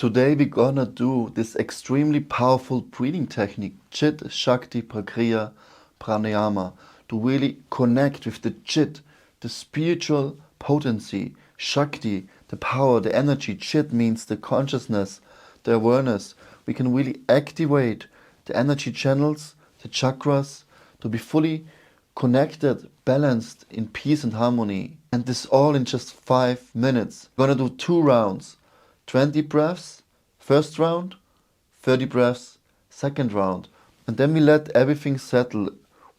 Today we're gonna do this extremely powerful breathing technique, Cit Shakti Prakriya Pranayama, to really connect with the Chit, the spiritual potency, Shakti, the power, the energy. Chit means the consciousness, the awareness. We can really activate the energy channels, the chakras, to be fully connected, balanced, in peace and harmony. And this all in just 5 minutes. We're gonna do 2 rounds. 20 breaths, first round, 30 breaths, second round. And then we let everything settle.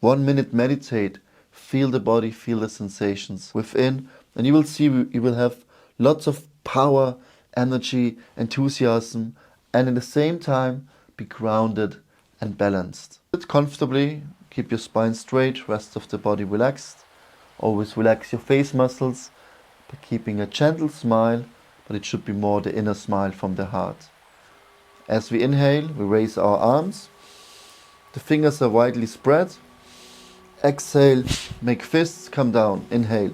1 minute meditate, feel the body, feel the sensations within. And you will see you will have lots of power, energy, enthusiasm, and at the same time be grounded and balanced. Sit comfortably, keep your spine straight, rest of the body relaxed. Always relax your face muscles by keeping a gentle smile, but it should be more the inner smile from the heart. As we inhale, we raise our arms. The fingers are widely spread. Exhale, make fists come down. Inhale.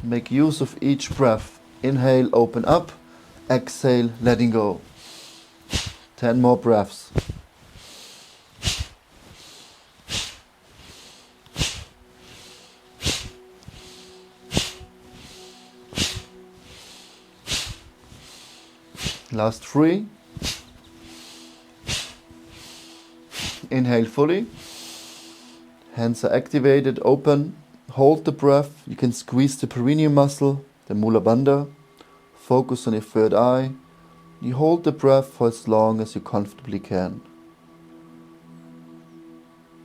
Make use of each breath. Inhale, open up. Exhale, letting go. 10 more breaths. Last 3. Inhale fully. Hands are activated, open. Hold the breath. You can squeeze the perineum muscle, the mula bandha. Focus on your third eye. You hold the breath for as long as you comfortably can.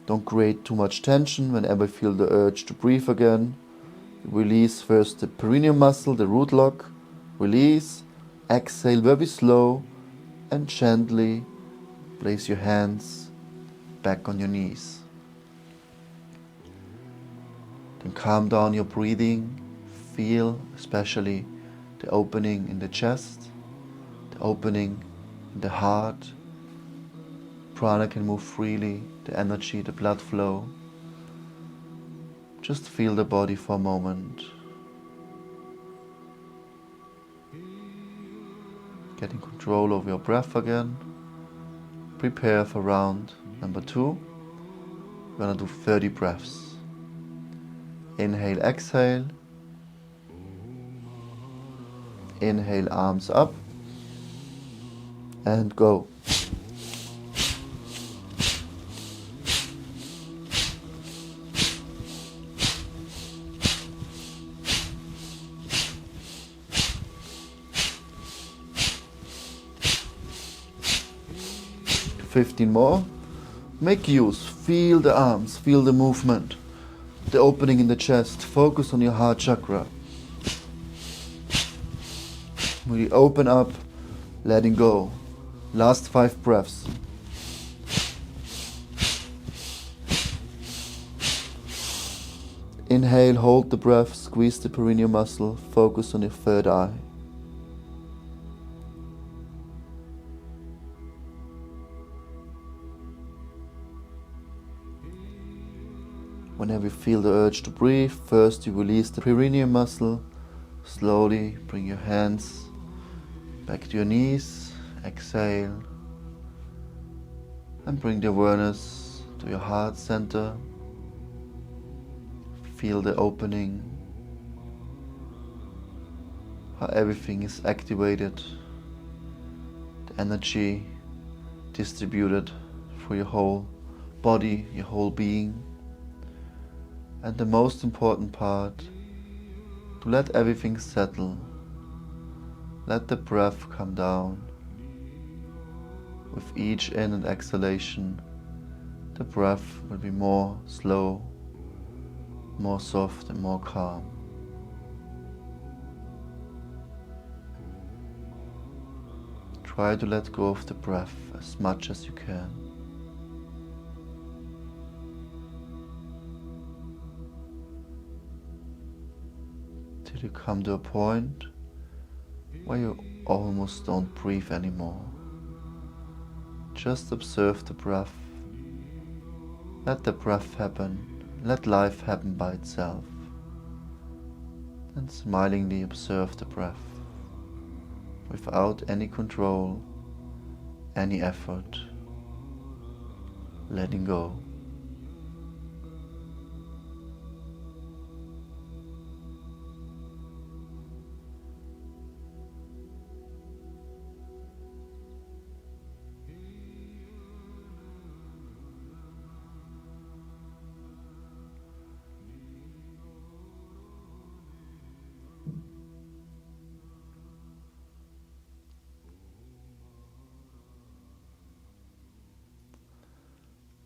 Don't create too much tension. Whenever you feel the urge to breathe again, release first the perineum muscle, the root lock. Release. Exhale very slow and gently place your hands back on your knees. Then calm down your breathing. Feel especially the opening in the chest, the opening in the heart. Prana can move freely, the energy, the blood flow. Just feel the body for a moment. Getting control over your breath again. Prepare for round number 2. We're gonna do 30 breaths. Inhale, exhale. Inhale, arms up. And go. Do 15 more. Make use. Feel the arms, feel the movement. The opening in the chest. Focus on your heart chakra. Really open up, letting go. Last 5 breaths. Inhale, hold the breath, squeeze the perineum muscle, focus on your third eye. Whenever you feel the urge to breathe, first you release the perineum muscle. Slowly bring your hands back to your knees. Exhale. And bring the awareness to your heart center. Feel the opening. How everything is activated. The energy distributed through your whole body, your whole being. And the most important part, to let everything settle. Let the breath come down. With each in and exhalation, the breath will be more slow, more soft and more calm. Try to let go of the breath as much as you can. Till you come to a point where you almost don't breathe anymore. Just observe the breath. Let the breath happen let life happen by itself. And smilingly observe the breath without any control, any effort, letting go.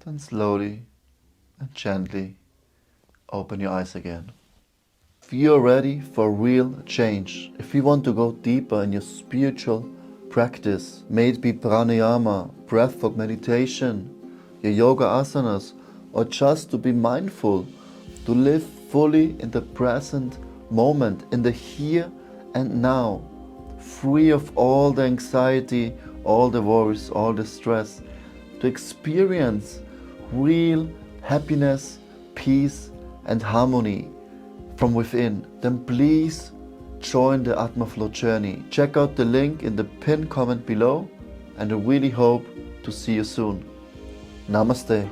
Then slowly and gently open your eyes again. If you're ready for real change, if you want to go deeper in your spiritual practice, may it be pranayama, breathwork meditation, your yoga asanas, or just to be mindful, to live fully in the present moment, in the here and now, free of all the anxiety, all the worries, all the stress, to experience real happiness, peace and harmony from within, then please join the Atmaflow journey. Check out the link in the pinned comment below, and I really hope to see you soon. Namaste.